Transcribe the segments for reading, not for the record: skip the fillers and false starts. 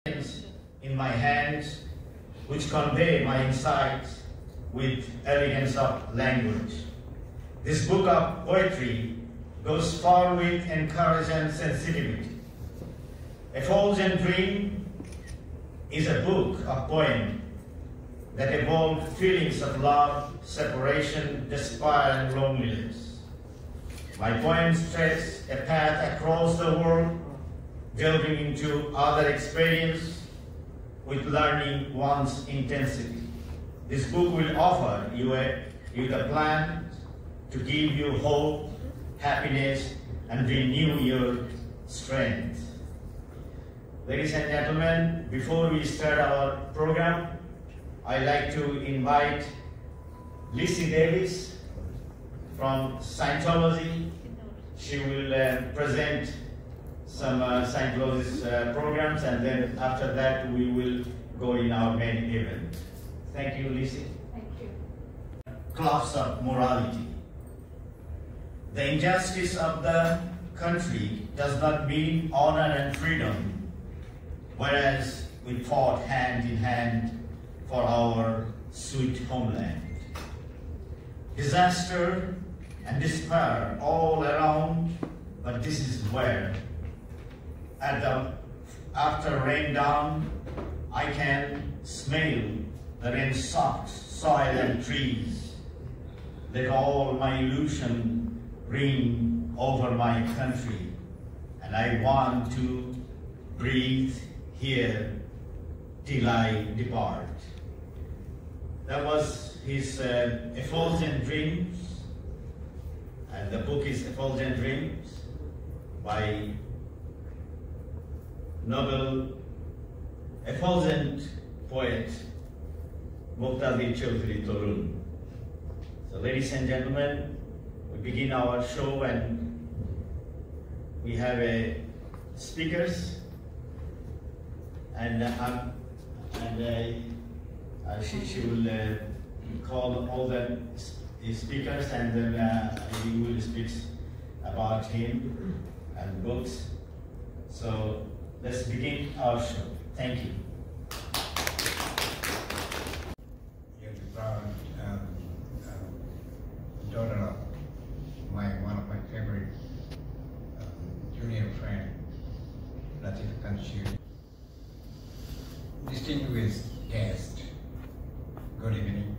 In my hands, which convey my insights with elegance of language. This book of poetry goes far with encouragement and sensitivity. Effulgent Dream is a book of poems that evoke feelings of love, separation, despair, and loneliness. My poems trace a path across the world, delving into other experiences with learning one's intensity. This book will offer you the plan to give you hope, happiness, and renew your strength. Ladies and gentlemen, before we start our program, I'd like to invite Lizzie Davis from Scientology. She will present some Scientologist programs, and then after that we will go in our main event. Thank you, Lizzie. Thank you. Collapse of morality. The injustice of the country does not mean honor and freedom, whereas we fought hand in hand for our sweet homeland. Disaster and despair all around, but this is where after rain down, I can smell the rain-soaked soil and trees. Let all my illusion ring over my country, and I want to breathe here till I depart. That was his Effulgent Dreams, and the book is Effulgent Dreams by Nobel effulgent poet Muqtadir Chowdhury. So ladies and gentlemen, we begin our show, and we have speakers, and she will call all the speakers, and then he will speak about him and books. So let's begin our show. Thank you. You're the proud daughter of one of my favorite junior friend, Latif. Distinguished guest, good evening.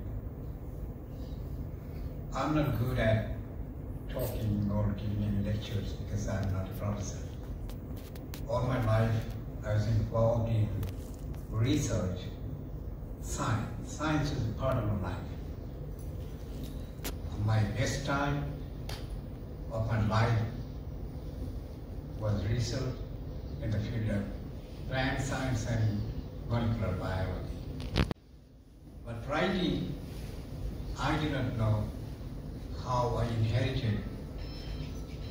I'm not good at talking or giving any lectures because I'm not a professor. All my life, I was involved in research, science. Science is a part of my life. My best time of my life was research in the field of plant science and molecular biology. But writing, I did not know how I inherited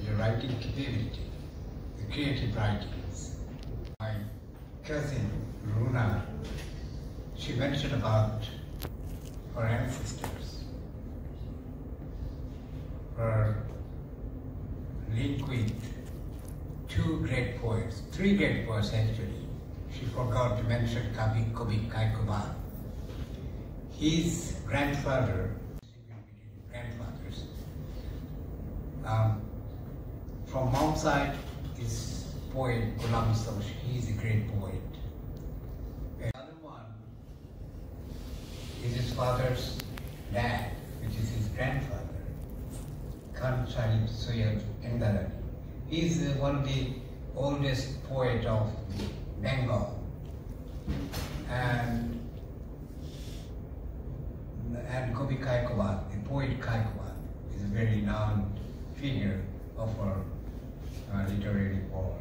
the writing capability, the creative writings. My cousin, Runa, she mentioned about her ancestors, her link with three great poets actually. She forgot to mention Kabi Kaikobad. His grandfathers, from mom's side is poet Ghulam Soch. He is a great poet. Another one is his father's dad, which is his grandfather, Khan Sahib Soyad Endarani. He is one of the oldest poet of Bengal. And Kabi Kaikobad, the poet Kaikobad, is a very renowned figure of our literary world.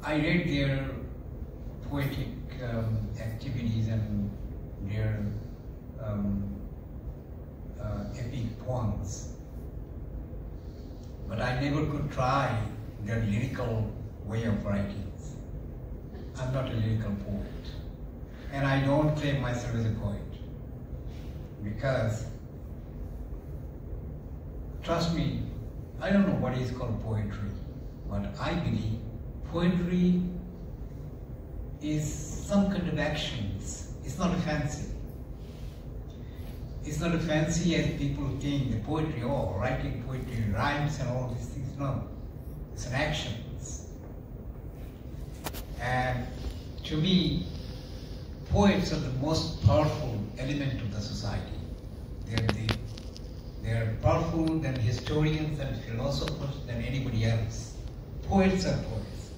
I read their poetic activities and their epic poems, but I never could try their lyrical way of writing. I'm not a lyrical poet, and I don't claim myself as a poet, because trust me, I don't know what is called poetry, but I believe poetry is some kind of actions. It's not fancy. It's not fancy as people think, the poetry, oh, writing poetry, rhymes and all these things. No, it's an actions. And to me, poets are the most powerful element of the society. They are powerful than historians and philosophers, than anybody else. Poets are poets.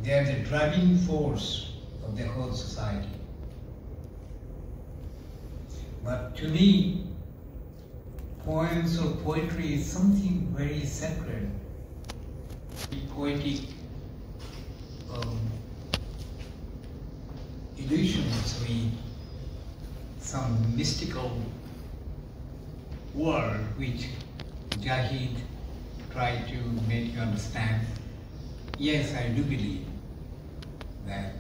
They are the driving force of the whole society. But to me, poems or poetry is something very sacred. Poetic illusions with some mystical word which Jahid tried to make you understand. Yes, I do believe that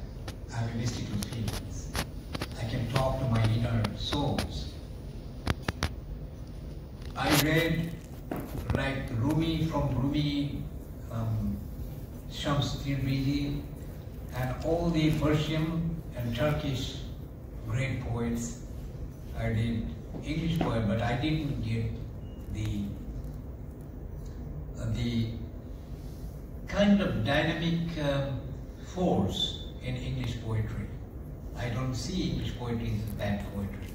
I have mystical feelings. I can talk to my inner souls. I read like Rumi, Chowdhury, and all the Persian and Turkish great poets. I did English poem, but I didn't get the kind of dynamic force in English poetry. I don't see English poetry as bad poetry.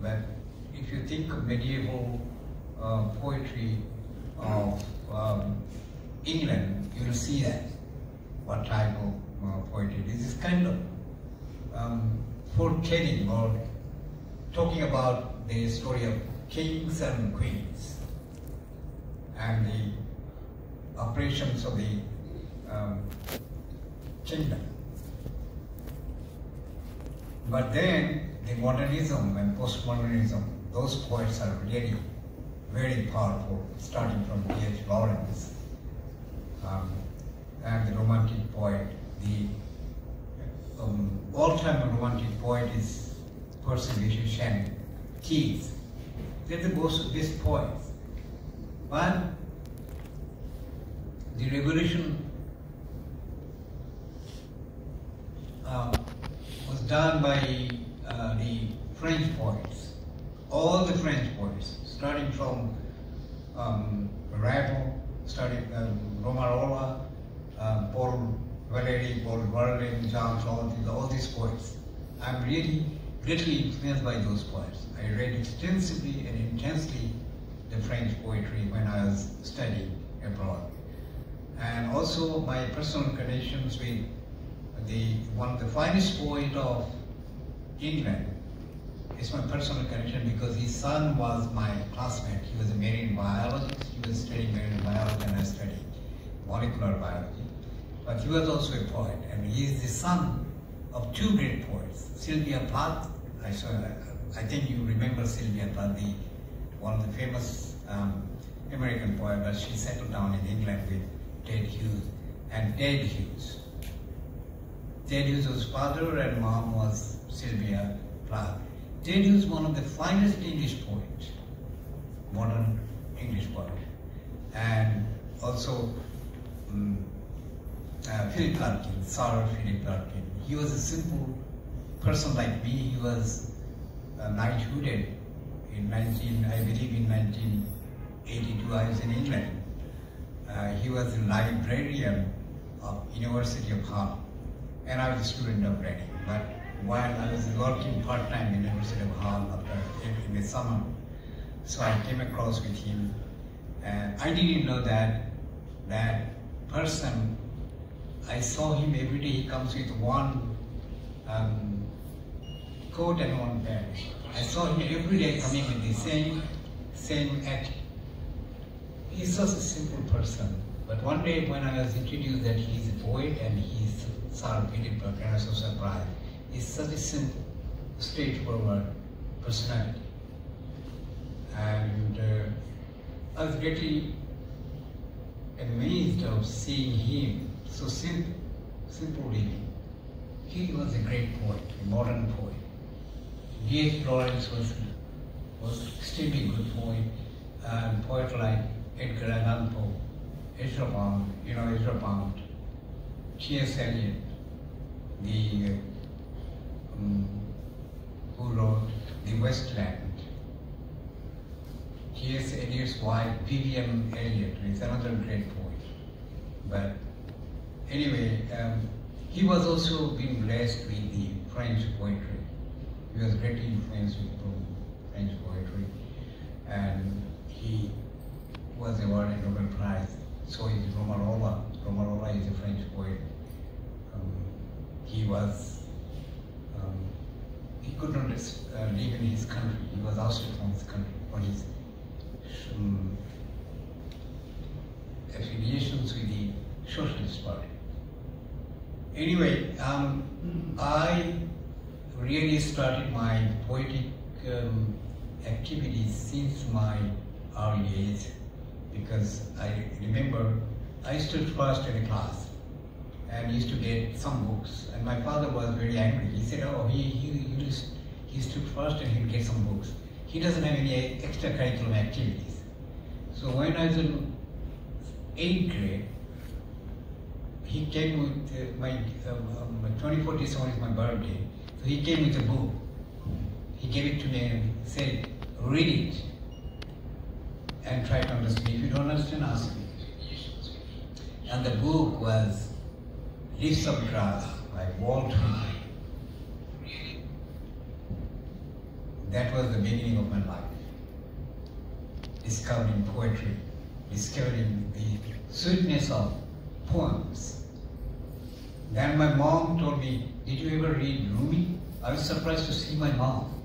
But if you think of medieval poetry of England, you will see that, what type of poetry. This is kind of foretelling or talking about the story of kings and queens and the operations of the kingdom. But then the modernism and postmodernism, those poets are really very powerful, starting from P.H. Lawrence and the romantic poet. The all-time romantic poet is Percy Bysshe Shelley, Keats. They're the most best poets. But the revolution was done by the French poets, all the French poets, starting from Ravel, starting Romarola, Paul Valéry, Paul Verlaine, Jean Claude, all these poets. I'm really greatly influenced by those poets. I read extensively and intensely the French poetry when I was studying abroad. And also my personal connections with one of the finest poet of England is my personal connection because his son was my classmate. He was a marine biologist. He was studying marine biology and I studied molecular biology. But he was also a poet, and he is the son of two great poets, Sylvia Plath. I think you remember Sylvia Plath, one of the famous American poet, but she settled down in England with Ted Hughes. And Ted Hughes. Ted Hughes' was father and mom was Sylvia Plath. Ted Hughes, one of the finest English poets, modern English poet, and also Philip Larkin, Sir Philip Larkin. He was a simple person like me. He was knighthooded in I believe in 1982. I was in England. He was a librarian of University of Hull, and I was a student of Reading. But while I was working part-time in University of Hull in the summer, so I came across with him, and I didn't know that person. I saw him every day. He comes with one coat and one pant. I saw him every day coming with the same attitude. He's such a simple person. But one day when I was introduced that he's a poet and he's Sir Philip Larkin, I was so surprised. He's such a simple, straightforward personality. And I was greatly amazed of seeing him so simple living. He was a great poet, a modern poet. D.H. Lawrence was extremely good poet, and poet like Edgar Allan Poe, Ezra Pound, T.S. Eliot, the who wrote The Westland. T.S. Eliot's wife, Vivian Eliot, is another great poet. But anyway, he was also being blessed with the French poetry. He was greatly influenced with French poetry, and he was awarded Nobel Prize. So is Romarola. Romarola is a French poet. He could not live in his country. He was ousted from his country for his affiliations with the Socialist Party. Anyway, I really started my poetic activities since my early age, because I remember I stood first in a class and used to get some books, and my father was very angry. He said, oh, he stood first and he'll get some books. He doesn't have any extracurricular activities. So when I was in 8th grade, he came with my 24th December is my birthday. So he came with a book. He gave it to me and said, read it and try to understand. If you don't understand, ask me. And the book was Leaves of Grass by Walt Whitman. That was the beginning of my life. Discovering poetry, discovering the sweetness of poems. Then my mom told me, did you ever read Rumi? I was surprised to see my mom,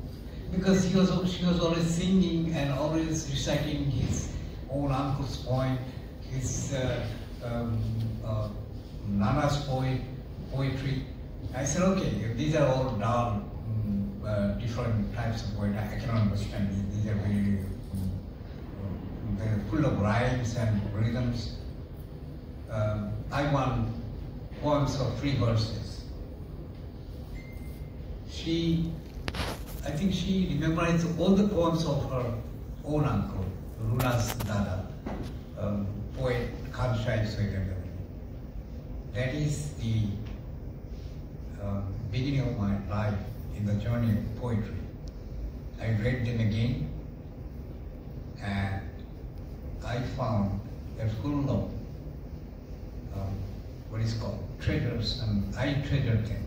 because she was always singing and always reciting his own uncle's poem, his Nana's poetry. I said, okay, these are all dull, different types of poetry. I cannot understand these. These are very they're full of rhymes and rhythms. I want poems of 3 verses. I think she memorized all the poems of her own uncle, Runa's Dada, poet Kanshai Swegandari. That is the beginning of my life in the journey of poetry. I read them again, and I found they're full of what is called treasures, and I treasured them.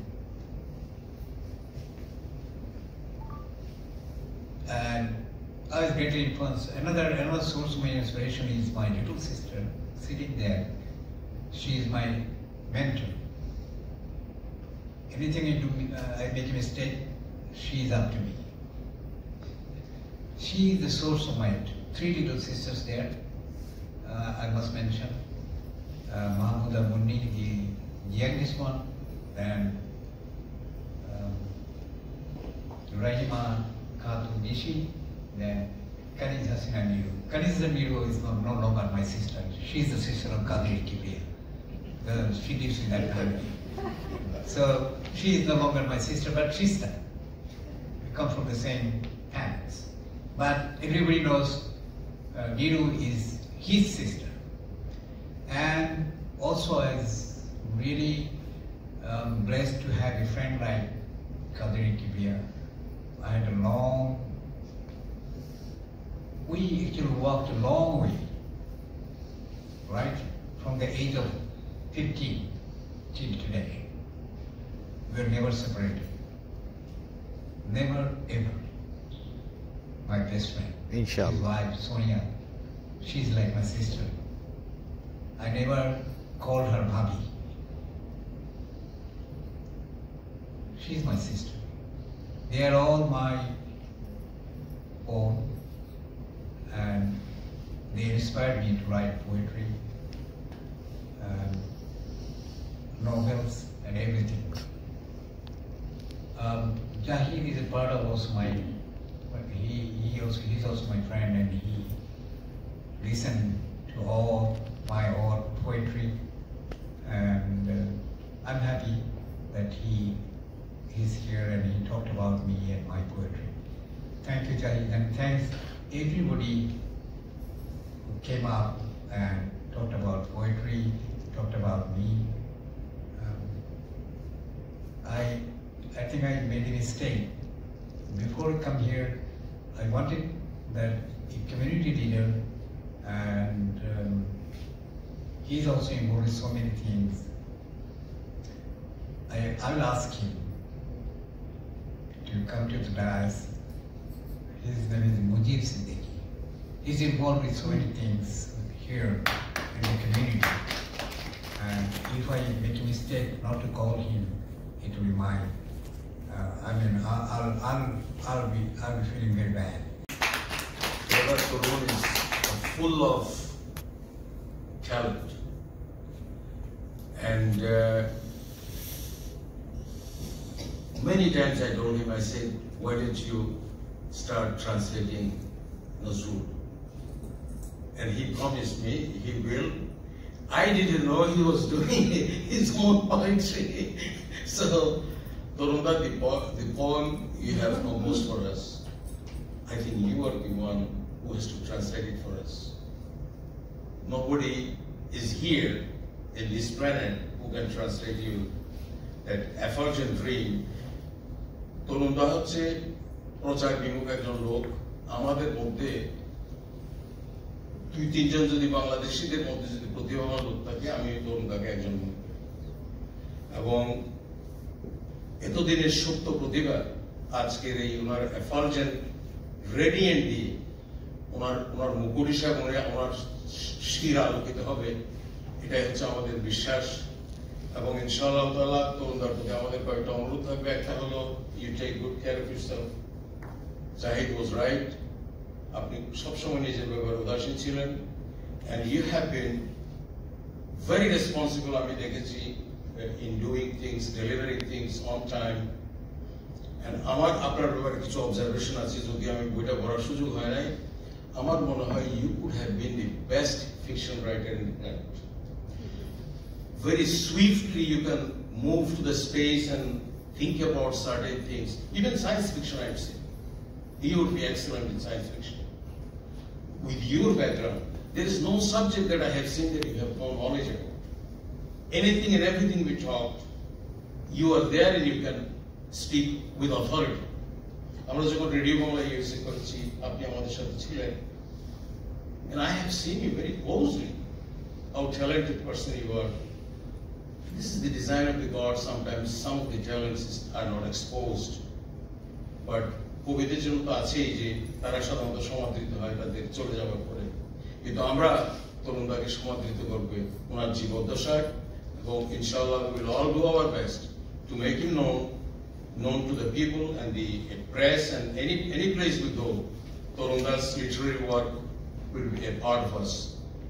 And I was greatly influenced. Another source of my inspiration is my little sister sitting there. She is my mentor. Anything I make a mistake, she is up to me. She is the source of my 3 little sisters there. I must mention Mahmouda Munni, the youngest one, then Rahima Khatu Nishi, then Kaniz Hasina Niru. Kaniz Niru is no longer my sister. She is the sister of Qadri Kibriya. She lives in that family. So she is no longer my sister, but sister. We come from the same parents. But everybody knows Niru is his sister. And also I was really blessed to have a friend like Qadri Kibriya. I had we actually walked a long way, right? From the age of 15 till today. We were never separated. Never ever. My best friend. Inshallah. His wife, Sonia, she's like my sister. I never called her Bhabhi. She's my sister. They are all my own, and they inspired me to write poetry, novels, and everything. Jahid is a part of also he's also my friend, and he listened to all my own poetry, and I'm happy that he's here and he talked about me and my poetry. Thank you, Jahid, and thanks everybody who came up and talked about poetry, talked about me. think I made a mistake. Before I come here, I wanted that a community leader, and he's also involved in so many things. I will ask him to come to the dais. His name is Mujib Siddiqui. He's involved with so many things here in the community. And if I make a mistake not to call him, it will be mine. I'll be feeling very bad. Torun is full of talent, and many times I told him, I said, why don't you start translating Nazrul? And he promised me he will. I didn't know he was doing his own poetry. So, Torunda, the poem you have composed for us, I think you are the one who has to translate it for us. Nobody is here in this planet who can translate you that effulgent dream. Torunda হচ্ছে প্রচার বিমুখ একজন লোক, আমাদের মধ্যে দুই তিনজন যদি বাংলাদেশীদের মধ্যে যদি প্রতিভাবান লোক থাকে, আমি তরুণদাকে একজন, এবং এতদিনের সত্য প্রতিভা আজকের এই ওনার এফালজেন্ট রেডিয়েন্ট দিয়ে ওনার মুকুট হিসাবে ওনার শির আলোকিত হবে, এটাই হচ্ছে আমাদের বিশ্বাস। এবং ইনশাআল্লাহ তাআলা তরুণদার প্রতি আমাদের কয়েকটা অনুরোধ থাকবে। একটা হলো, you take good care of yourself. Zahid was right, আপনি সবসময় নিজের ব্যাপারে উদাসীন ছিলেন, and you have been very responsible, আমি দেখেছি, in doing things, delivering things on time. And আমার আপনার ব্যাপারে কিছু অবজারভেশন আছে, যদি আমি বইটা পড়ার সুযোগ হয় নাই, আমার মনে হয় you could have been the best fiction writer in the planet. Very swiftly you can move to the space and think about certain things. Even science fiction, I'd say. You would be excellent in science fiction. With your background, there is no subject that I have seen that you have no knowledge about. Anything and everything we talked, you are there and you can speak with authority. আমরা যখন radio Bangla USA করেছি, আপনি আমাদের সাথে ছিলেন, and I have seen you very closely, how talented person you are. This is the design of the God. Sometimes some of the talents are not exposed, but কবিদের জন্য তো আছেই যে তারা সাধারণত সমাদৃত হয় তাদের চলে যাওয়ার পরে, কিন্তু আমরা তরুণদাকে সমাদৃত করবে ওনার জীবদ্দশায়, এবং ইনশাআল্লাহ we will all do our best to make him known to the people and the press, and any place we go, Torunda's literary work will be a part of us,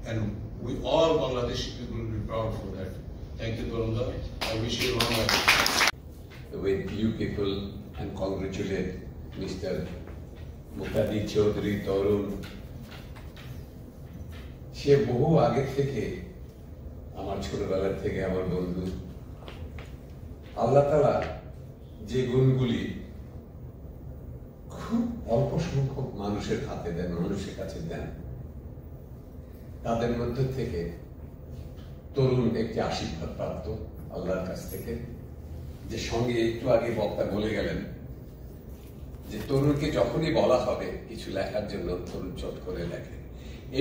and we all Bangladeshi people will be proud for that. Thank you, Torunda. I wish you long life. With you people, and congratulate Mr. Muqtadir Chowdhury তরুণ। সে বহু আগে থেকে আমার ছোটবেলার থেকে আমার বন্ধু। আল্লাহ তাআলা যে গুণগুলি খুব অল্প সংখ্যক মানুষের হাতে দেন, মানুষের কাছে দেন, তাদের মধ্যে থেকে তরুণ একটি আশীর্বাদ প্রাপ্ত আল্লাহর কাছ থেকে, যে সঙ্গে একটু আগে বক্তা বলে গেলেন যে তরুণকে যখনই বলা হবে কিছু লেখার জন্য তরুণ চট করে লেখে।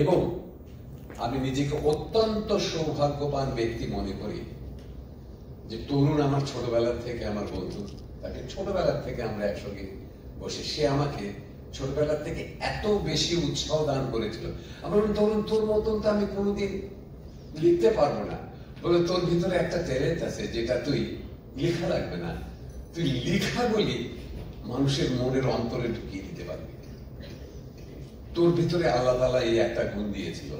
এবং আমি নিজেকে অত্যন্ত সৌভাগ্যবান ব্যক্তি মনে করি যে তরুণ আমার ছোটবেলার থেকে আমার বন্ধু, তাকে ছোটবেলার থেকে আমরা একসঙ্গে বসে, সে আমাকে ছোটবেলার থেকে এত বেশি উৎসাহ দান করেছিল। আমার তরুণ, তোর মতন তো আমি কোনোদিন লিখতে পারবো না, বলে তোর ভিতরে একটা ট্যালেন্ট আছে যেটা তুই লেখা লাগবে না, তুই লেখা বলি মানুষের মনের অন্তরে ঢুকিয়ে দিতে পারবি, তোর ভিতরে আল্লাহ তাআলা এই একটা গুণ দিয়েছিল।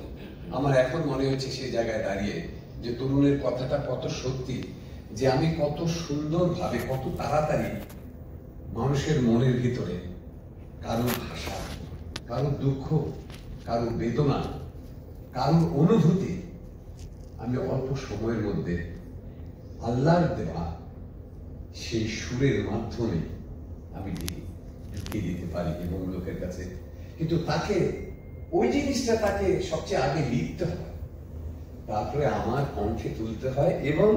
আমার এখন মনে হচ্ছে সেই জায়গায় দাঁড়িয়ে যে তরুণের কথাটা কত সত্যি, যে আমি কত সুন্দরভাবে, কত তাড়াতাড়ি মানুষের মনের ভিতরে কারো ভাষা, কারো দুঃখ, কারো বেদনা, কারো অনুভূতি আমি অল্প সময়ের মধ্যে আল্লাহর দেওয়া সেই সুরের মাধ্যমে আমি ঢুকিয়ে দিতে পারি এবং লোকের কাছে। কিন্তু তাকে ওই জিনিসটা তাকে সবচেয়ে আগে লিখতে হয়, তারপরে আমার কণ্ঠে তুলতে হয়, এবং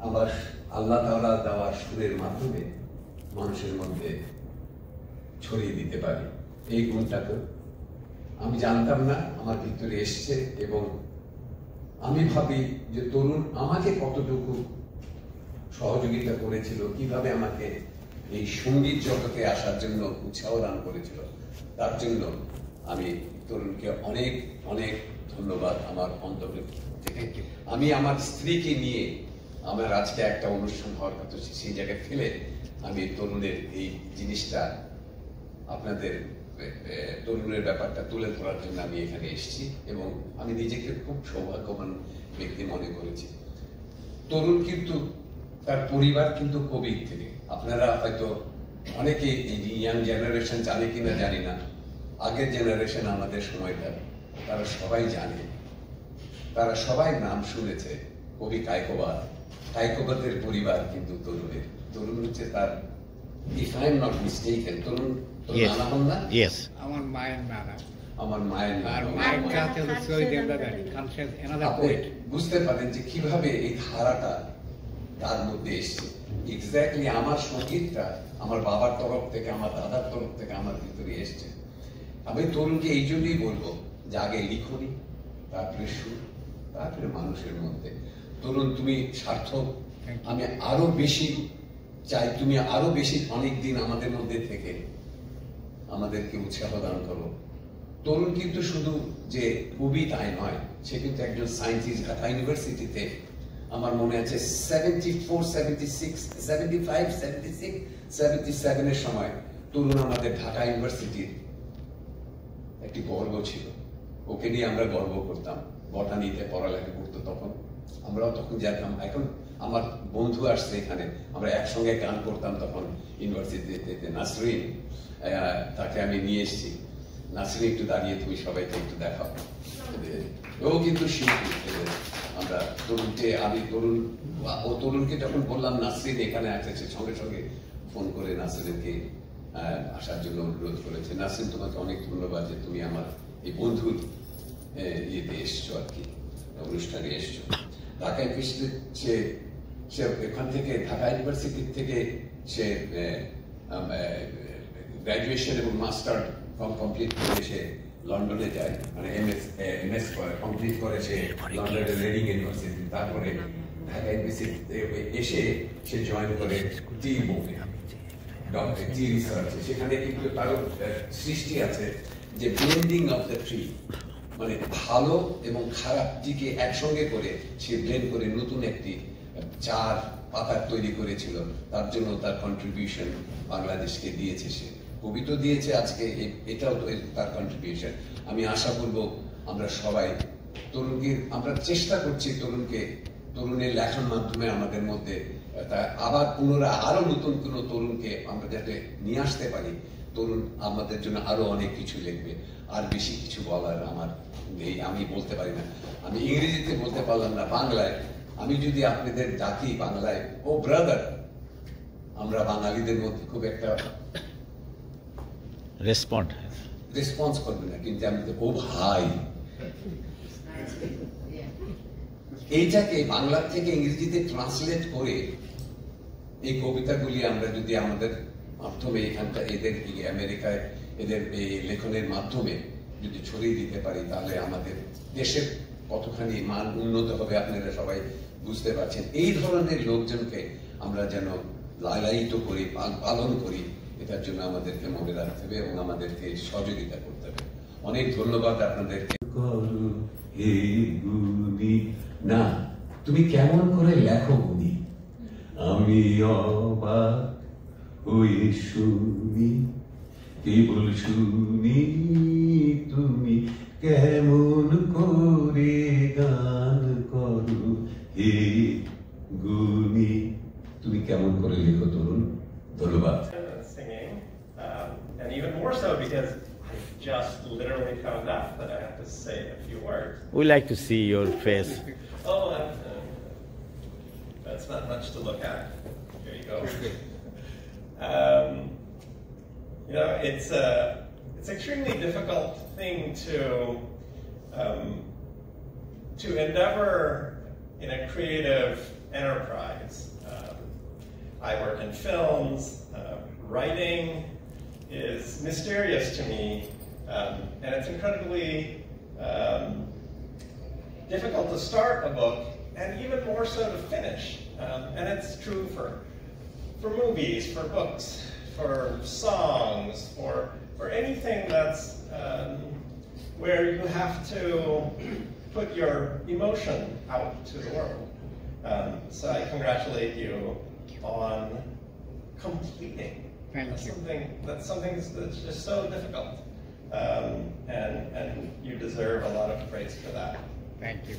আমার আল্লাহ তাআলা দেওয়া সুরের মাধ্যমে মানুষের মধ্যে ছড়িয়ে দিতে পারি। এই গুণটা তো আমি জানতাম না, আমার ভিতরে এসছে এবং আমি ভাবি যে তরুণ আমাকে কতটুকু সহযোগিতা করেছিল, কিভাবে আমাকে এই সঙ্গীত জগতে আসার জন্য উৎসাহ দান করেছিল, তার জন্য আমি তরুণকে অনেক অনেক ধন্যবাদ আমার অন্তর থেকে। আমি আমার স্ত্রীকে নিয়ে আমার আজকে একটা অনুষ্ঠান হওয়ার কথা, সেই জায়গায় ফেলে আমি তরুণের এই জিনিসটা আপনাদের তরুণের ব্যাপারটা তুলে ধরার জন্য আমি এখানে এসেছি এবং আমি নিজেকে খুব সৌভাগ্যবান ব্যক্তি মনে করেছি। তরুণ কিন্তু তার পরিবার কিন্তু কোভিড থেকে, আপনারা হয়তো অনেকে ইয়াং জেনারেশন জানে কিনা জানি না, আগের জেনারেশন আমাদের সময়টা তারা সবাই জানে, তারা সবাই নাম শুনেছে কবি কায়কোবাদ। কায়কোবাদের পরিবার কিন্তু তরুণের, তরুণ হচ্ছে তার, if I am not mistaken, তরুণ নানা হন না? Yes. আমার মায়ের নানা। আমার মায়ের নানা। মায়ের কাছে আপনি বুঝতে পারেন যে কিভাবে এই ধারাটা তার মধ্যে এসছে। এক্স্যাক্টলি আমার সঙ্গীতটা আমার বাবার তরফ থেকে, আমার দাদার তরফ থেকে আমার ভিতরে এসছে। আমি তরুণকে এই জন্যই বলবো যে আগে লিখনি, তারপরে সুর, তারপরে মানুষের মধ্যে। তরুণ তুমি সার্থক, আমি আরো বেশি চাই তুমি আরো বেশি অনেক দিন আমাদের মধ্যে থেকে আমাদেরকে উৎসাহ দান করো। তরুণ কিন্তু শুধু যে কবি তাই নয়, সে কিন্তু একজন সায়েন্টিস্ট। ঢাকা ইউনিভার্সিটিতে আমার মনে আছে 74, 76, 75, 76, 77 এর সময় তরুণ আমাদের ঢাকা ইউনিভার্সিটির একটি গর্ব ছিল। ওকে নিয়ে আমরা গর্ব করতাম। বটানিতে পড়ালেখা করতো তখন, আমরাও তখন যেতাম। এখন আমার বন্ধু আসছে এখানে, আমরা একসঙ্গে গান করতাম তখন ইউনিভার্সিটিতে। নাসরিন, তাকে আমি নিয়ে এসেছি। নাসরিন একটু দাঁড়িয়ে তুমি সবাইকে একটু দেখাও। ও কিন্তু শিল্পী। আমরা তরুণকে, আমি তরুণকে যখন বললাম নাসরিন এখানে আছে, সে সঙ্গে সঙ্গে ফোন করে নাসরিনকে আসার জন্য অনুরোধ করেছে। নাসরিন, তোমাকে অনেক ধন্যবাদ যে তুমি আমার এই বন্ধুর ইয়েতে এসছো, আর কি অনুষ্ঠানে এসছো। ঢাকা ইউনিভার্সিটি সে এখান থেকে, ঢাকা ইউনিভার্সিটি থেকে সে গ্রাজুয়েশন এবং মাস্টার কমপ্লিট করে সে লন্ডনে যায়, মানে এমএস কমপ্লিট করে সে লন্ডনের রিডিং ইউনিভার্সিটি। তারপরে ঢাকা ইউনিভার্সিটি এসে সে জয়েন করে টি রিসার্চ। সেখানে কিন্তু তারও সৃষ্টি আছে যে ব্লেন্ডিং অফ দ্য ট্রি, মানে ভালো এবং খারাপ টিকে একসঙ্গে করে সে ব্লেন্ড করে নতুন একটি চার পাতার তৈরি করেছিল। তার জন্য তার কন্ট্রিবিউশন বাংলাদেশকে দিয়েছে। সে কবিতা দিয়েছে, আজকে এটাও তার কন্ট্রিবিউশন। আমি আশা করব আমরা সবাই তরুণকে, আমরা চেষ্টা করছি তরুণের লেখার মাধ্যমে আমাদের মধ্যে আবার পুনরায় আরো নতুন কোন তরুণকে আমরা যাতে নিয়ে আসতে পারি। তরুণ আমাদের জন্য আরো অনেক কিছু লিখবে। আর বেশি কিছু বলার আমার নেই, আমি বলতে পারি না। আমি ইংরেজিতে বলতে পারলাম না, বাংলায় আমি যদি আপনাদের ডাকি বাংলায়, ও ব্রাদার, আমরা বাঙালিদের মধ্যে খুব একটা রেসপন্স করবে না, কিন্তু আমি ও ভাই, এইটাকে বাংলা থেকে ইংরেজিতে ট্রান্সলেট করে এই কবিতাগুলি আমরা যদি আমাদের মাধ্যমে এখানটা এদের আমেরিকায় এদের এই লেখনের মাধ্যমে যদি ছড়িয়ে দিতে পারি, তাহলে আমাদের দেশের কতখানি মান উন্নত হবে আপনারা সবাই বুঝতে পারছেন। এই ধরনের লোকজনকে আমরা যেন লালায়িত করি, পালন করি, এটার জন্য আমাদেরকে মনে রাখতে হবে এবং আমাদেরকে সহযোগিতা করতে হবে। অনেক ধন্যবাদ আপনাদেরকে। না, তুমি কেমন করে লেখো গুনি, আমি অবাক হয়ে শুনি, কেবল শুনি তুমি কেমন করে গান করো হে গুনি। তুমি কেমন করে লেখো তরুণ? ধন্যবাদ। Singing, and even more so because I just literally found out that I have to say a few words. We like to see your face. Oh, that's not much to look at. Here you go. You know, it's an extremely difficult thing to endeavor in a creative enterprise. I work in films. Writing is mysterious to me, and it's incredibly difficult to start a book, and even more so to finish. And it's true for movies, for books, for songs, for anything that's where you have to put your emotion out to the world. So I congratulate you on completing. Thank you. That's something that's just so difficult, and you deserve a lot of praise for that. Thank you.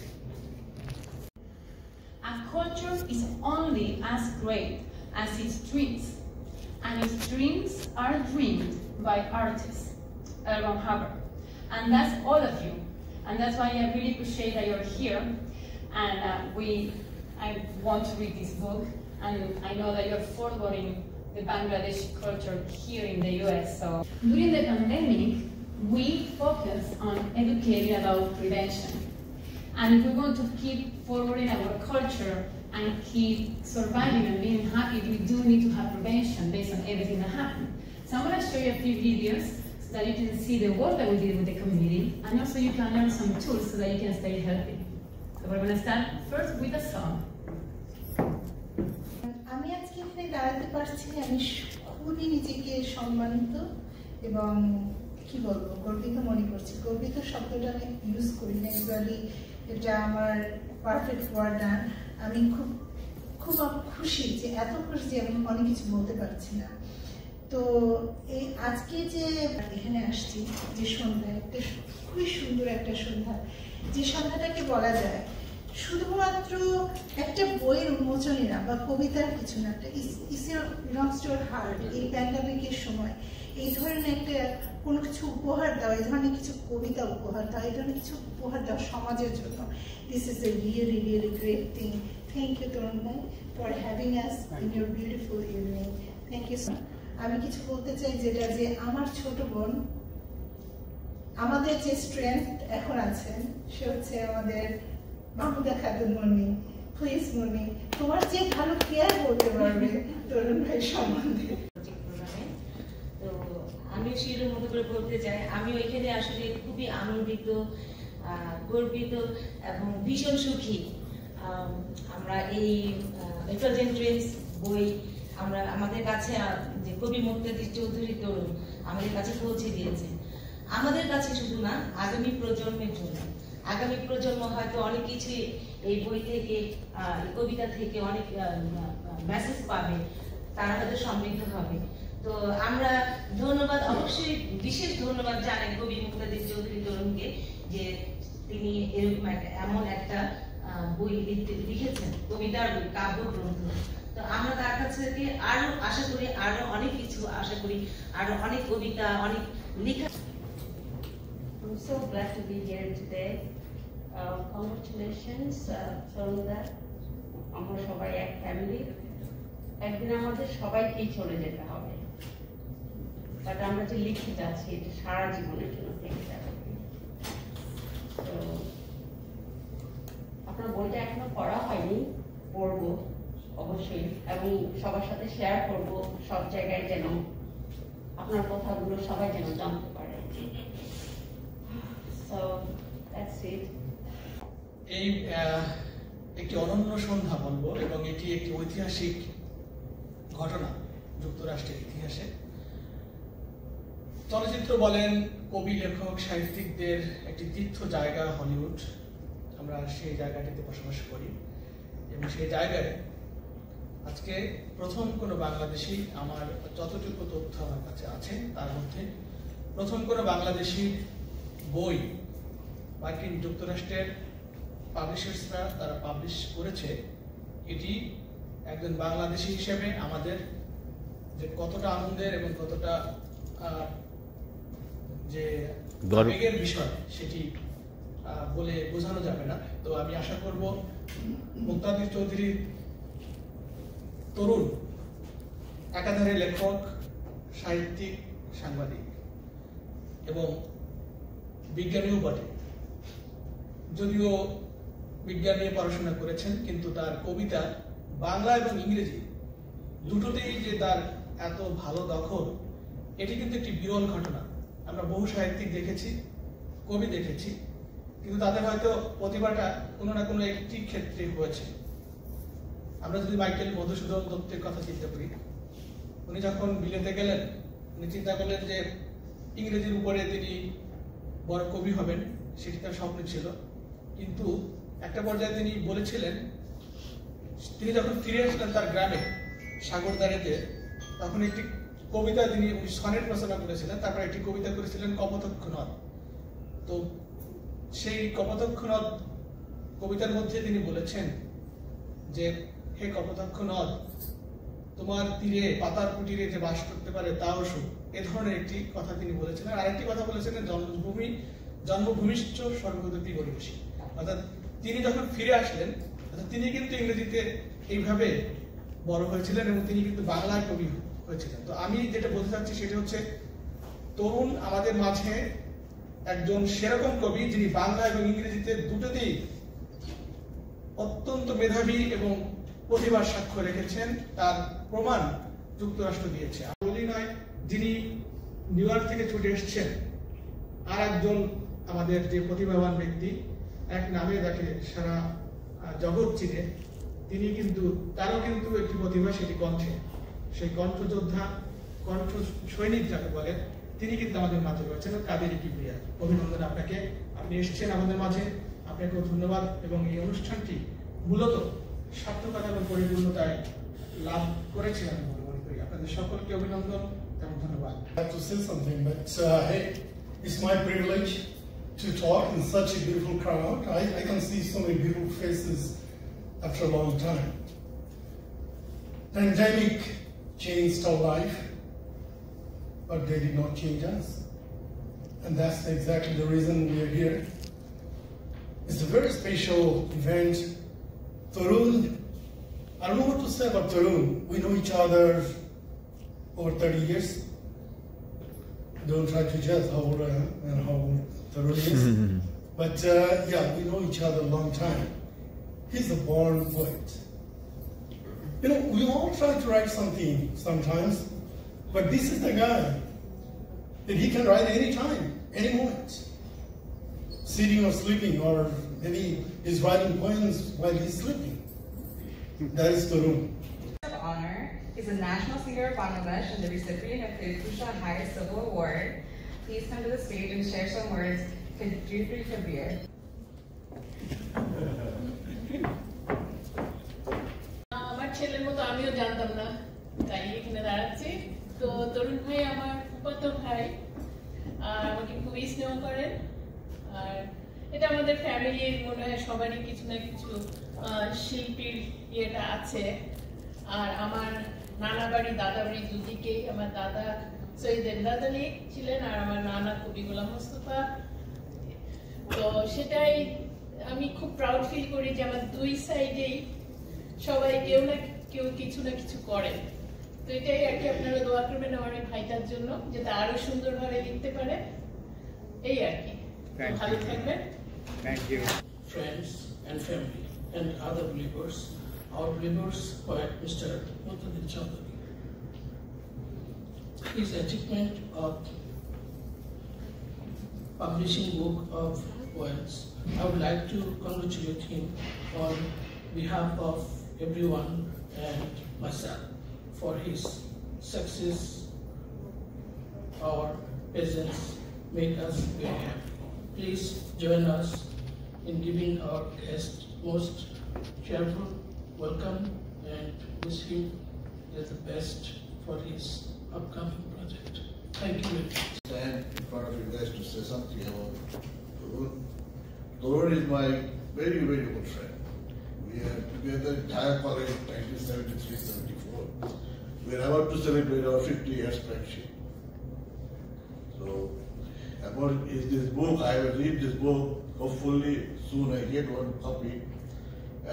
A culture is only as great as its dreams, and its dreams are dreamed by artists, L. Ron Hubbard. And that's all of you. And that's why I really appreciate that you're here. And I want to read this book, and I know that you're forwarding the Bangladeshi culture here in the US. So during the pandemic, we focused on educating about prevention. And if we want to keep forwarding our culture and keep surviving and being happy, we do need to have prevention based on everything that happened. So I'm going to show you a few videos so that you can see the work that we did with the community, and also you can learn some tools so that you can stay healthy. So we're going to start first with a song. আমি আজকে এখানে দাঁড়াতে পারছি, আমি খুবই নিজেকে সম্মানিত এবং কি বলবো, গর্বিত মনে করছি। গর্বিত শব্দটা আমি ইউজ করি না, ইউজুয়ালি এটা আমার পারফেক্ট ওয়ার্ড না। আমি খুব খুশি, যে এত খুশি যে আমি অনেক কিছু বলতে পারছি না। তো এই আজকে যে এখানে আসছি, যে সন্ধ্যা, একটা খুবই সুন্দর একটা সন্ধ্যা, যে সন্ধ্যাটাকে বলা যায় শুধুমাত্র একটা বইয়ের উন্মোচনে না বা কবিতার কিছু না, একটা বিলংস টু হার্ট। এই প্যান্ডামিকের সময় এই ধরনের একটা কোনো কিছু উপহার দেওয়া, এই ধরনের কিছু কবিতা উপহার দেওয়া, এই ধরনের কিছু উপহার দেওয়া সমাজের জন্য, this is a really really great thing. Thank you Tarun ভাই for having us in your beautiful evening. Thank you so much. আমি কিছু বলতে চাই, যেটা যে আমার ছোট বোন, আমাদের যে স্ট্রেংথ এখন আছেন, সে হচ্ছে আমাদের মাহমুদা খাতুন মনি। প্লিজ মনি, তোমার যে ভালো কেয়ার বলতে পারবে তরুণ ভাই সম্বন্ধে। তো আমি শিরোর মতো করে বলতে চাই, আমি ওইখানে আসলে খুবই আনন্দিত, গর্বিত এবং ভীষণ সুখী। আমরা এই এফুলজেন্ট ড্রিমস বই আমরা আমাদের কাছে, যে কবি মুক্তাদির চৌধুরী তরুণ আমাদের কাছে পৌঁছে দিয়েছে। আমাদের কাছে শুধু না, আগামী প্রজন্মের জন্য। আগামী প্রজন্ম হয়তো অনেক কিছু এই বই থেকে, এই কবিতা থেকে অনেক মেসেজ পাবে, তারা হয়তো সমৃদ্ধ হবে। তো আমরা ধন্যবাদ, অবশ্যই বিশেষ ধন্যবাদ জানাই কবি মুক্তাদির চৌধুরী তরুণকে, যে তিনি এরকম এমন একটা বই লিখেছেন, কবিতার বই, কাব্যগ্রন্থ। তো আমরা তার কাছ থেকে আরো আশা করি, আরো অনেক কিছু আশা করি, আরো অনেক কবিতা, অনেক লেখা। I'm so glad to be here today. Congratulations, Sarunda. আমরা সবাই এক ফ্যামিলি। একদিন আমাদের সবাইকেই চলে যেতে হবে, বাট আমরা যে লিখতে যাচ্ছি এটা সারা জীবনের জন্য থেকে যাবে। তো আপনার বইটা এখনো পড়া হয়নি, পড়বো অবশ্যই, এবং সবার সাথে শেয়ার করব, সব জায়গায় যেন আপনার কথাগুলো সবাই যেন জানতে পারে। So that's it. এই একটি অনন্য সন্ধ্যা বলবো, এবং এটি একটি ঐতিহাসিক ঘটনা যুক্তরাষ্ট্রের ইতিহাসে। চলচ্চিত্র বলেন, কবি, লেখক, সাহিত্যিকদের একটি তীর্থ জায়গা হলিউড। আমরা সেই জায়গাটিতে বসবাস করি, এবং সেই জায়গায় আজকে প্রথম কোনো বাংলাদেশি, আমার যতটুকু তথ্য আমার কাছে আছে তার মধ্যে প্রথম কোনো বাংলাদেশি বই মার্কিন যুক্তরাষ্ট্রের পাবলিশার্সরা তারা পাবলিশ করেছে। এটি একজন বাংলাদেশি হিসেবে আমাদের যে কতটা আনন্দের এবং কতটা যে আবেগের বিষয়, সেটি বলে বোঝানো যাবে না। তো আমি আশা করব মুক্তাদির চৌধুরী তরুণ একাধারে লেখক, সাহিত্যিক, সাংবাদিক এবং বিজ্ঞানীও বটে। যদিও বিজ্ঞান নিয়ে পড়াশোনা করেছেন, কিন্তু তার কবিতা বাংলা এবং ইংরেজি দুটোতেই যে তার এত ভালো দখল, এটি কিন্তু একটি বিরল ঘটনা। আমরা বহু সাহিত্যিক দেখেছি, কবি দেখেছি, কিন্তু তাদের হয়তো প্রতিভাটা কোনো না কোনো একটি ক্ষেত্রে হয়েছে। আমরা যদি মাইকেল মধুসূদন দত্তের কথা চিন্তা করি, উনি যখন বিলেতে গেলেন, উনি চিন্তা করলেন যে ইংরেজির উপরে তিনি বড় কবি হবেন, সেটি তার স্বপ্ন ছিল। কিন্তু একটা পর্যায়ে তিনি বলেছিলেন, তিনি যখন ফিরে আসলেন তার গ্রামে সাগরদাঁড়িতে, তখন একটি কবিতা তিনি সনেট রচনা করেছিলেন, তারপর একটি কবিতা করেছিলেন কপোতক্ষ নদ। তো সেই কপোতক্ষ নদ কবিতার মধ্যে তিনি বলেছেন যে, হে কপোতক্ষ নদ, তোমার তীরে পাতার কুটিরে যে বাস করতে পারে তাও সুখ। এ ধরনের একটি কথা তিনি বলেছিলেন। আরেকটি কথা বলেছিলেন, জন্মভূমিশ্চ স্বর্গদূতী গরিবসী। অর্থাৎ তিনি যখন ফিরে আসলেন, তিনি কিন্তু ইংরেজিতে এইভাবে বড় হয়েছিলেন এবং তিনি কিন্তু বাংলায় কবি হয়েছিলেন। তো আমি যেটা বলতে চাচ্ছি সেটা হচ্ছে, তরুণ আমাদের মাঝে একজন সেরকম কবি যিনি বাংলা এবং ইংরেজিতে দুটোতেই অত্যন্ত মেধাবী এবং প্রতিভার সাক্ষ্য রেখেছেন, তার প্রমাণ যুক্তরাষ্ট্র দিয়েছে। বলি নয়, যিনি নিউ ইয়র্ক থেকে ছুটে এসেছেন, আর একজন আমাদের যে প্রতিভাবান ব্যক্তি, এক নামে যাকে সারা জগৎ চিনে, তিনি কিন্তু তারও কিন্তু একটি প্রতিভা, সেটি কণ্ঠে। সেই কণ্ঠযোদ্ধা, কণ্ঠ সৈনিক যাকে বলে, তিনি কিন্তু আমাদের মাঝে রয়েছেন, কাদের কিবরিয়া। অভিনন্দন আপনাকে, আপনি এসেছেন আমাদের মাঝে, আপনাকেও ধন্যবাদ। এবং এই অনুষ্ঠানটি মূলত সার্থকতা এবং পরিপূর্ণতায় লাভ করেছে আমি মনে করি। আপনাদের সকলকে অভিনন্দন এবং ধন্যবাদ। I have to say something, but hey, it's my privilege to talk in such a beautiful crowd. I can see so many beautiful faces after a long time. Pandemic changed our life, but they did not change us. And that's exactly the reason we are here. It's a very special event. Tarun, I don't know what to say about Tarun. We know each other over 30 years. Don't try to judge how old I am and how old Tarun is. But yeah, we know each other a long time. He's a born poet. You know, we all try to write something sometimes, but this is the guy that he can write any time, any moment. Sitting or sleeping, or maybe he's writing poems while he's sleeping. That is Tarun. Honor. He's a national singer of Bangladesh and the recipient of the Effulgent Highest Civil Award. Please come to the stage and share some words to Chowdhury Kabir. আমার ছেলের মতো আমিও জানতাম না, তাই এখানে দাঁড়াচ্ছি। তো তরুণ ভাই আমার ফুফাতো ভাই, আর আমাকে খুবই স্নেহ করেন। আর এটা আমাদের ফ্যামিলির মনে হয় সবারই কিছু না কিছু শিল্পীর ইয়েটা আছে। আর আমার নানা বাড়ি, দাদা বাড়ি দুদিকেই, আমার দাদা সৈয়দ এমদাদ আলী ছিলেন আর আমার নানা কবি গোলাম মোস্তফা। তো সেটাই আমি খুব প্রাউড ফিল করি যে আমার দুই সাইডেই সবাই কেউ না কেউ কিছু না কিছু করে। তো এটাই আর কি, আপনারা দোয়া করবেন আমার এই ভাইটার জন্য, যাতে আরো সুন্দরভাবে লিখতে পারে। এই আর কি, ভালো থাকবেন। Thank you. Friends and family and other believers, our believers poet Mr. Muqtadir Chowdhury. His achievement of publishing book of poems, I would like to congratulate him on behalf of everyone and myself for his success. Our presence make us very happy. Please join us in giving our guest most cheerful welcome and wish him the best for his upcoming project. Thank you very much. Stand in front of you guys to say something about Tarun. Tarun is my very, very good friend. We are together entire college 1973-74. We are about to celebrate our 50 years friendship. So, about this book, I will read this book. Hopefully, soon I get one copy.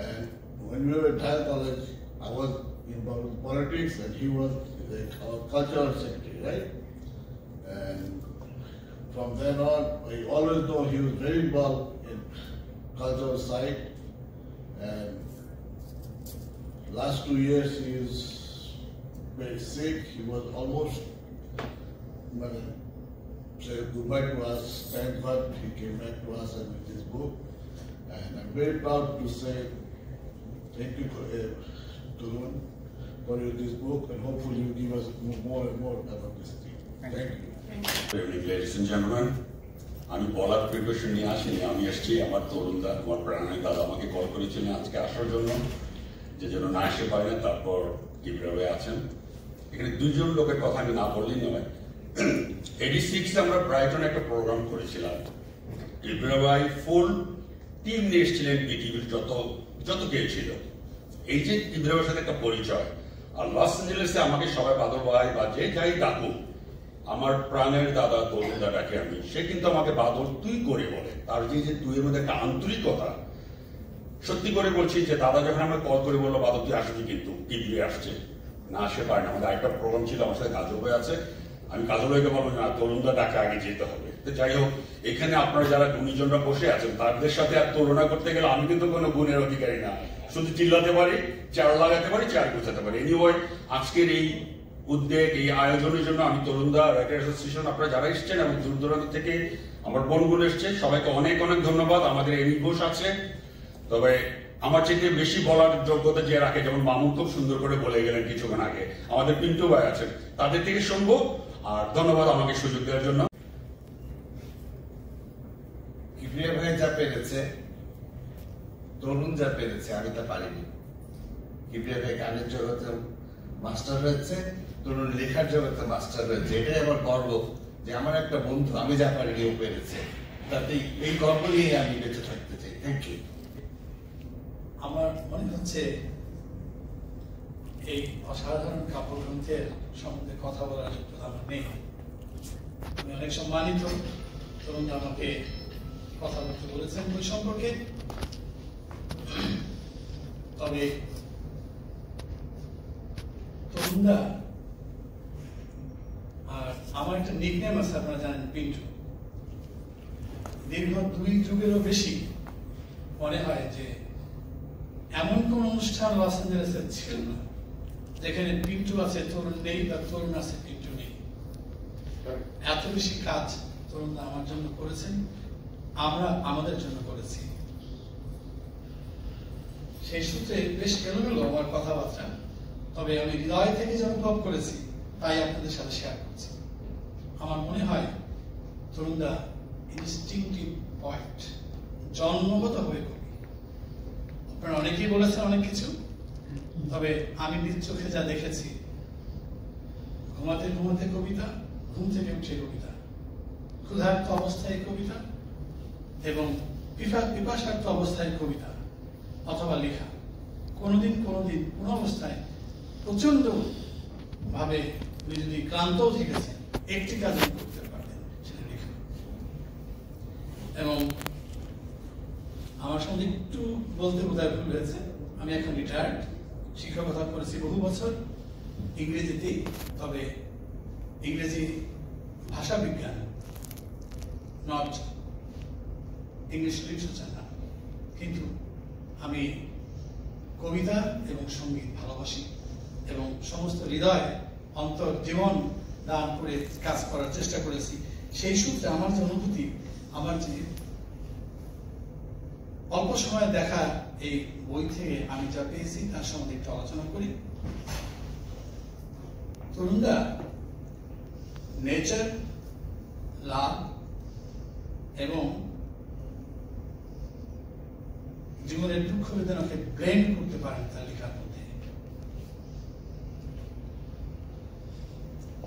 And when we were at Thai college, I was involved in politics and he was the cultural secretary, right? And from then on, I always know he was very involved in cultural side. And last 2 years he is very sick. He was almost said goodbye to us. Thank God he came back to us and with his book. And I'm very proud to say thank you Tarun for this book, and hopefully you give us more and more about this thing. Thank you. Good evening, ladies and gentlemen. আমি বলার preparation নিয়ে আসিনি, আমি এসেছি আমার তরুণদা, আমার প্রাণের দাদা আমাকে কল করেছিলেন আজকে আসার জন্য, যে জন্য না এসে পারে না। তারপর কিভাবে আছেন এখানে দুইজন লোকের কথা আমি না বললেই নয়। 86 আমরা ব্রাইটনে একটা প্রোগ্রাম করেছিলাম, ইব্রাভাই ফুল টিম নিয়ে এসেছিলেন, পৃথিবীর যত কেউ ছিল। এই যে ইব্রাভাইয়ের সাথে একটা পরিচয়, আর লস অ্যাঞ্জেলেসে আমাকে সবাই বাদল ভাই বা যে যাই ডাকুক, আমার প্রাণের দাদা তরুণ দাদাকে আমি, সে কিন্তু আমাকে বাদল তুই করে বলে। তার যে তুইয়ের মধ্যে একটা আন্তরিকতা, সত্যি করে বলছি যে দাদা যখন আমাকে কল করে বললো বাদল তুই আসবি, কিন্তু টিভি আসছে না, আসে পারে না। আমাদের আরেকটা প্রোগ্রাম ছিল, আমার সাথে কাজল ভাই আছে, আমি কাজল ভাইকে বলবো না তরুণ দাদাকে আগে যেতে হবে। তো যাই হোক, এখানে আপনারা যারা গুণীজনরা বসে আছেন তাদের সাথে আর তুলনা করতে গেলে আমি কিন্তু কোনো গুণের অধিকারী না, শুধু চিল্লাতে পারি, চেয়ার লাগাতে পারি, চেয়ার গোছাতে পারি। এনিওয়ে, আজকের এই উদ্যোগ, এই আয়োজনের জন্য আমি তরুণদা রাইটার অ্যাসোসিয়েশন, আপনারা যারা এসছেন এবং দূর দূরান্ত থেকে আমার বোনগুলো এসছে, সবাইকে অনেক অনেক ধন্যবাদ। আমাদের এমি ঘোষ আছে, তবে আমার চেয়ে বেশি বলার যোগ্যতা যে রাখে, যেমন মামুন খুব সুন্দর করে বলে গেলেন কিছুক্ষণ আগে, আমাদের পিন্টু ভাই আছেন, তাদের থেকে শুনবো। আর ধন্যবাদ আমাকে সুযোগ দেওয়ার জন্য। কিবরিয়া ভাই যা পেরেছে, তরুণ যা পেরেছে, আমি তা পারিনি। কিবরিয়া ভাই গানের জগতে মাস্টার হয়েছে, তরুণ লেখার জগতে মাস্টার হয়েছে। এটাই আমার গর্ব যে আমার একটা বন্ধু আমি যা পারিনি ও পেরেছে, তাতে এই গর্ব নিয়ে আমি বেঁচে থাকতে চাই। Thank you. আমার মনে হচ্ছে এই অসাধারণ কাব্যগ্রন্থের সম্বন্ধে কথা বলার যোগ্যতা আমার নেই। আমি অনেক সম্মানিত তরুণ আমাকে কথা বলতে বলেছেন বই সম্পর্কে। তবে তরুণদা আর আমার একটা নিকনেম আছে, আপনারা জানেন, পিন্টু। দীর্ঘ 2 যুগেরও বেশি মনে হয় যে এমন কোন অনুষ্ঠান লস অ্যাঞ্জেলেসে ছিল না যেখানে পিন্টু আছে তরুণ নেই, বা তরুণ আছে পিন্টু নেই। এত বেশি কাজ তরুণদা আমার জন্য করেছেন, আমরা আমাদের জন্য করেছি। সেই সূত্রে বেশ এলোমেলো আমার কথাবার্তা, তবে আমি হৃদয় থেকে যে অনুভব করেছি তাই আপনাদের সাথে শেয়ার করছি। আমার মনে হয় তরুণদা ইনস্টিংক্টিভ পয়েন্ট, জন্মগত হয়ে কবি। আপনারা অনেকেই বলেছেন অনেক কিছু, তবে আমি নিজ চোখে যা দেখেছি, ঘুমাতে ঘুমাতে কবিতা, ঘুম থেকে উঠে কবিতা, ক্ষুধার্ত অবস্থায় কবিতা, এবং পিপাসার্ত অবস্থায় কবিতা অথবা লেখা। কোনোদিন কোন অবস্থায় প্রচন্ড ভাবে যদি ক্লান্তও থেকেছেন, একটি কাজ করতে পারবেন, সেটা লেখা। এবং আমার সঙ্গে একটু বলতে বোধহয় ভুল হয়েছে, আমি এখন রিটায়ার্ড, শিক্ষকতা করেছি বহু বছর ইংরেজিতে, তবে ইংরেজি ভাষা বিজ্ঞান, নট ইংলিশ লিটারেচার না। কিন্তু আমি কবিতা এবং সঙ্গীত ভালোবাসি এবং সমস্ত হৃদয় অন্তর জীবন দান করে কাজ করার চেষ্টা করেছি। সেই সূত্রে আমার যে অনুভূতি, আমার যে অল্প সময় দেখা এই বই থেকে আমি যা পেয়েছি তার সম্বন্ধে একটু আলোচনা করি। তরুণদা নেচার, লাভ এবং জীবনের দুঃখ বেদনাকে ব্লেন্ড করতে পারেন তার লেখার মধ্যে।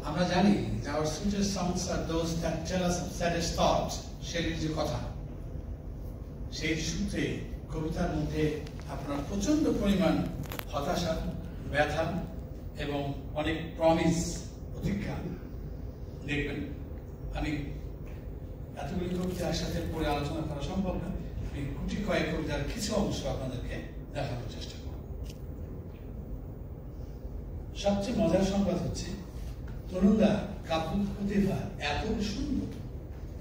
আমরা জানি যে our sweetest songs are those that tell us of saddest thoughts, সেটির যে কথা, সেই সূত্রে কবিতার মধ্যে আপনার প্রচন্ড পরিমাণ হতাশা, ব্যথা এবং অনেক প্রমিস, প্রতিজ্ঞা দেখবেন। আমি এতগুলি কবিতা একসাথে পড়ে আলোচনা করা সম্ভব না, আমি গুটি কয়েক কবিতার কিছু অংশ আপনাদেরকে দেখানোর চেষ্টা করব। সবচেয়ে মজার সংবাদ হচ্ছে তরুণদা কাব্য প্রতিভা এত সুন্দর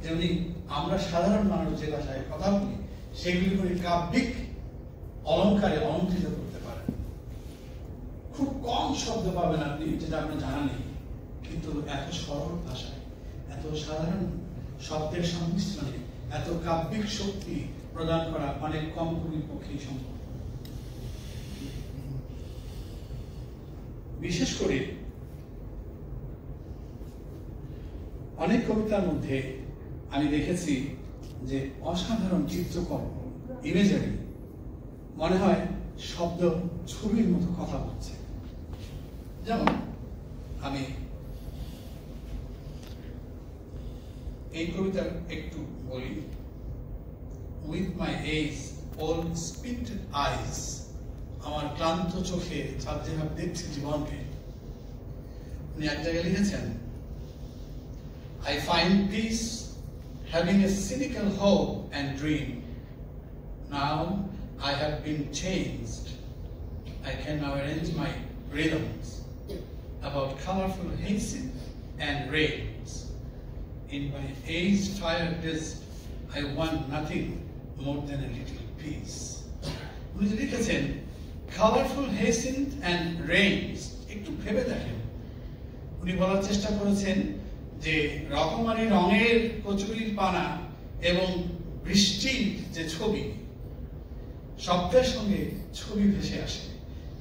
যে উনি আমরা সাধারণ মানুষ যে ভাষায় কথা বলি সেগুলি করে কাব্যিক অলঙ্কারে অলঙ্কৃত করতে পারেন। শব্দ পাবেন আপনি যেটা আপনার জানা নেই, কিন্তু এত সরল ভাষায়, এত সাধারণ শব্দের সংমিশ্রণে এত কাব্যিক শক্তি প্রদান করা অনেক কম কবির পক্ষেই সম্ভব। বিশেষ করে অনেক কবিতার মধ্যে আমি দেখেছি যে অসাধারণ চিত্রকর্ম, ইমেজারি, মনে হয় শব্দ ছবির মতো কথা বলছে। যেমন আমি এই কবিতার একটু বলি। উইথ মাই এজ অল স্পিন্টেড আইজ, আমার ক্লান্ত চোখে যেভাবে দেখছি জীবনকে। উনি এক জায়গায় লিখেছেন, I find peace having a cynical hope and dream. Now I have been changed. I can now arrange my rhythms about colorful hazes and rains. In my age-tired days, I want nothing more than a little peace. উনি লিখেছেন colorful hazes and rains, একটু ভেবে দেখেন। উনি বলার চেষ্টা করেছেন যে রকমারি রঙের কচুরির পানা এবং বৃষ্টির যে ছবি, শব্দের সঙ্গে ছবি ভেসে আসে,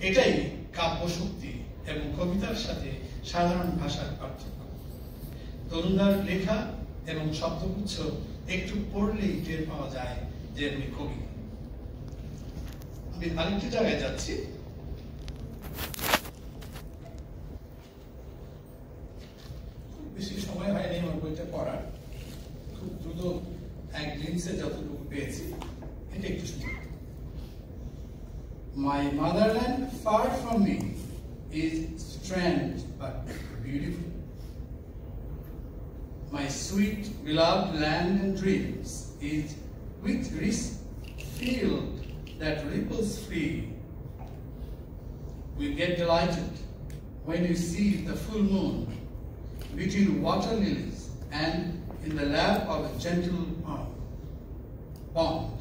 এটাই কাব্য শক্তি এবং কবিতার সাথে সাধারণ ভাষার পার্থক্য। তরুণদার লেখা এবং শব্দগুচ্ছ একটু পড়লেই টের পাওয়া যায় যে উনি কবি। আমি আরেকটি জায়গায় যাচ্ছি। বেশি সময় হয়নি আমার বইটা পড়ার, খুব দ্রুত এক গ্লিমসে যতটুকু পেয়েছি এটা একটু শুনি। My motherland far from me is strange but beautiful. My sweet beloved land and dreams is with rich field that ripples free. We get delighted when we see the full moon between water lilies and in the lap of a gentle pond.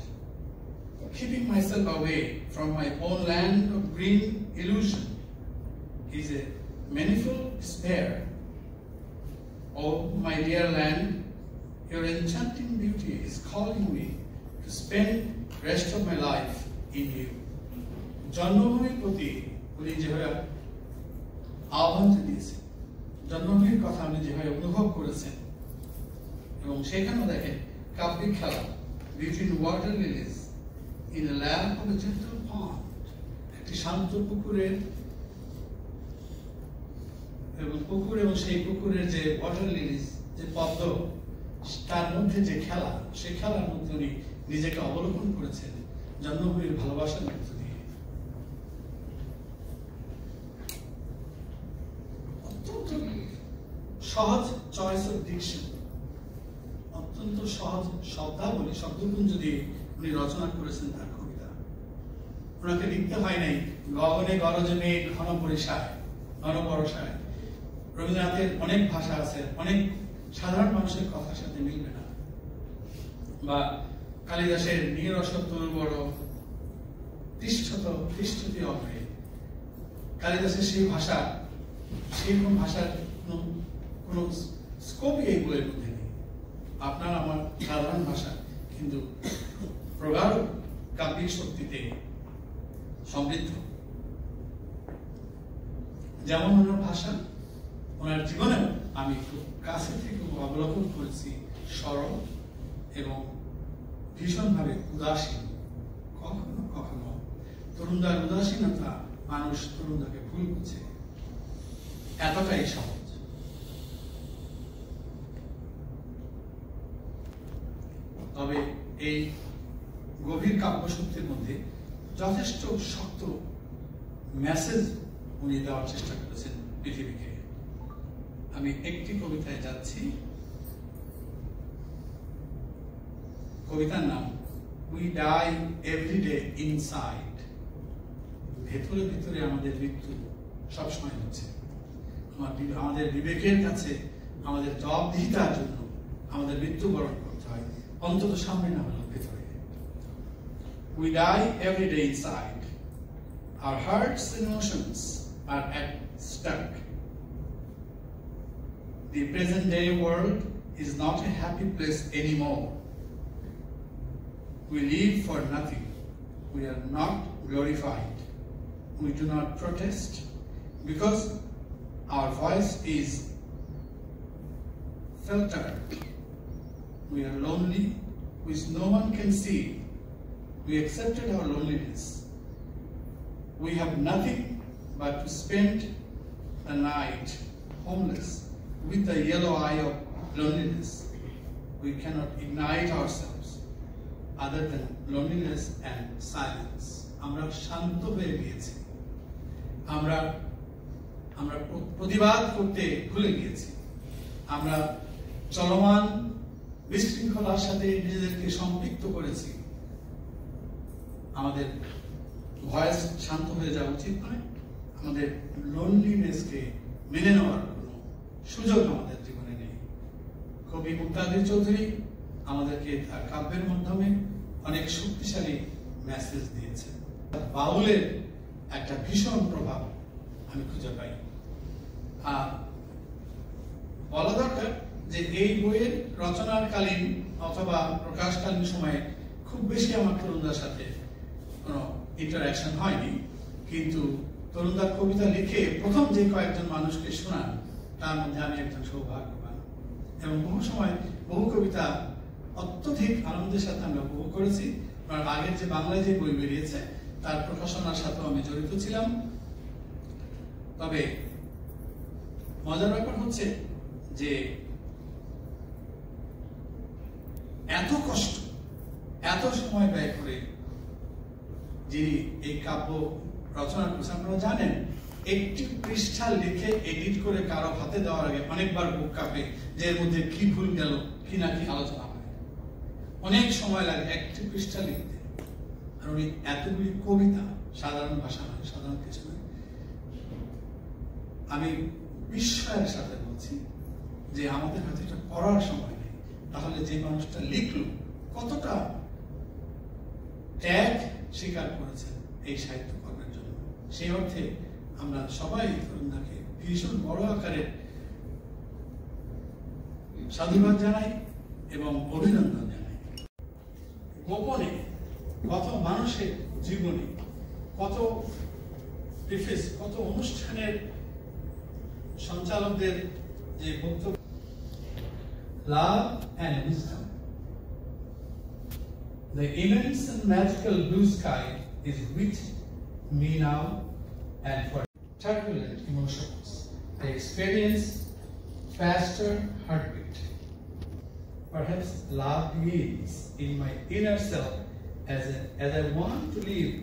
Keeping myself away from my own land of green illusion is a manifold despair. Oh, my dear land, your enchanting beauty is calling me to spend the rest of my life in you. জন্মভূমির প্রতি উনি যেভাবে আহ্বান জানিয়েছেন, জন্মভূমির কথা আপনি যেভাবে অনুভব করেছেন, এবং সেখানেও দেখেন কাব্যিক খেলা, between water lilies in the lap of a gentle pond, একটি শান্ত পুকুরের এবং সেই পুকুরের যে ওয়াটার লিলিজ, যে পদ্ম, তার মধ্যে যে খেলা, সেই খেলার মধ্যে উনি নিজেকে অবলোকন করেছেন জন্মভূমির ভালোবাসার মধ্য দিয়ে। অত্যন্ত সহজ চয়েস অফ ডিকশন, অত্যন্ত সহজ শব্দাবলী, শব্দগুঞ্জ দিয়ে উনি রচনা করেছেন তার কবিতা। ওনাকে লিখতে হয় নাই গগনে গরজে মেঘ ঘন বর্ষায়, ঘন বর্ষায়। রবীন্দ্রনাথের অনেক ভাষা আছে, অনেক সাধারণ মানুষের কথার সাথে মিলবে না, বা কালিদাসের নিরসত্ব বড় তিষ্ঠতি অভ্রে, কালিদাসের সেই ভাষা, সেইরকম ভাষার কোন স্কোপই এই বইয়ের মধ্যে নেই। আপনার আমার সাধারণ ভাষা, কিন্তু প্রগাঢ় কাব্যিক শক্তিতে সমৃদ্ধ। যেমন ওনার ভাষা, ওনার জীবনেও আমি খুব কাছে থেকে অবলোকন করেছি সরল এবং ভীষণভাবে উদাসীন। কখনো কখনো তরুণদার উদাসীনতা মানুষ তরুণদাকে ভুল বুঝে, এতটাই সহজ। তবে এই গভীর কাব্যশক্তির মধ্যে যথেষ্ট শক্ত মেসেজ উনি দেওয়ার চেষ্টা করেছেন পৃথিবীকে। আমি একটি কবিতায় যাচ্ছি, কবিতার নাম we die every day inside. ভেতরে ভিতরে আমাদের মৃত্যু সবসময় হচ্ছে। আমাদের বিবেকের কাছে আমাদের জবাবদিহিতার জন্য আমাদের মৃত্যুবরণ করতে হয়, অন্তত সামনে না হলো ভেতরে। We die every day inside. Our hearts and emotions are at stuck. The present day world is not a happy place anymore. We live for nothing. We are not glorified. We do not protest because our voice is filtered. We are lonely, which no one can see. We accepted our loneliness. We have nothing but to spend the night homeless with the yellow eye of loneliness. We cannot ignite ourselves other than loneliness and silence. আমরা শান্ত হয়ে গিয়েছি, আমরা প্রতিবাদ করতে ভুলে গিয়েছি, আমরা চলমান বিশৃঙ্খলার সাথে নিজেদেরকে সম্পৃক্ত করেছি। আমাদের ভয়েস শান্ত হয়ে যাওয়া উচিত নয়। আমাদের লোনলিনেসকে মেনে নেওয়ার কোনো সুযোগ আমাদের জীবনে নেই। কবি মুক্তাদির চৌধুরী আমাদেরকে তার কাব্যের মাধ্যমে অনেক শক্তিশালী মেসেজ দিয়েছে। বাউলের একটা ভীষণ প্রভাব আমি খুঁজে পাই। বলা দরকার যে এই বইয়ের রচনাকালীন অথবা প্রকাশকালীন সময়ে খুব বেশি আমার তরুণদার সাথে কোনো ইন্টারাকশন হয়নি, কিন্তু তরুণদার কবিতা লিখে প্রথম যে কয়েকজন মানুষকে শোনান তার মধ্যে আমি একজন সৌভাগ্যবান। এবং বহু সময় বহু কবিতা অত্যধিক আনন্দের সাথে আমরা উপভোগ করেছি। আর আগের যে বাংলায় যে বই বেরিয়েছে তার প্রকাশনার সাথেও আমি জড়িত ছিলাম। তবে মজার ব্যাপার হচ্ছে যে এত কষ্ট, এত সময় ব্যয় করে যিনি এই কাব্য রচনা করেছেন, আপনারা জানেন একটি পৃষ্ঠা লিখে এডিট করে কারো হাতে দেওয়ার আগে অনেকবার বুক কাঁপে যে এর মধ্যে কি ভুল গেল, কি না কি আলোচনা হয়। অনেক সময় লাগে একটি পৃষ্ঠা লিখতে। আর উনি এতগুলি কবিতা, সাধারণ ভাষা নয়, সাধারণ কিছু নয়। আমি বিস্ময়ের সাথে বলছি যে আমাদের হাতে এটা পড়ার সময় নেই। তাহলে যে মানুষটা লিখল কতটা ত্যাগ স্বীকার করেছেন এই সাহিত্য কর্মের জন্য, সেই অর্থে আমরা সবাই তরুণদাকে ভীষণ বড় আকারে সাধুবাদ জানাই এবং অভিনন্দন জানাই। গোপনে কত মানুষের জীবনে, কত প্রিফেস, কত অনুষ্ঠানের সঞ্চালকদের যে বক্তব্য, Love and wisdom. The immense and magical blue sky is with me now, and for turbulent emotions, I experience faster heartbeat. Perhaps love begins in my inner self as I want to live